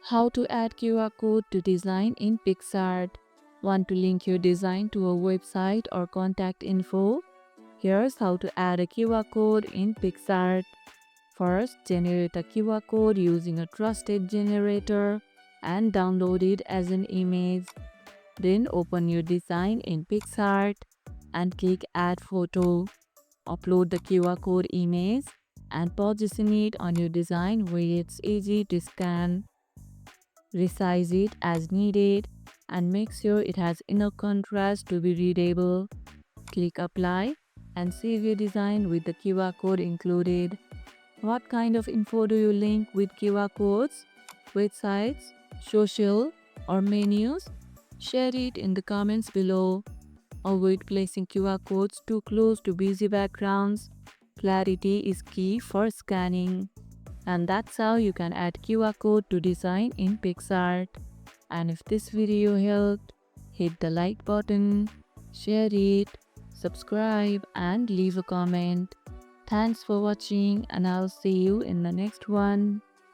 How to add QR code to design in Picsart. Want to link your design to a website or contact info? Here's how to add a QR code in Picsart. First, generate a QR code using a trusted generator and download it as an image. Then open your design in Picsart and click Add Photo. Upload the QR code image and position it on your design where it's easy to scan. Resize it as needed and make sure it has enough contrast to be readable. Click Apply and save your design with the QR code included. What kind of info do you link with QR codes? Websites, social, or menus? Share it in the comments below. Avoid placing QR codes too close to busy backgrounds. Clarity is key for scanning. And that's how you can add QR code to design in Picsart. And if this video helped, hit the like button, share it, subscribe and leave a comment. Thanks for watching and I'll see you in the next one.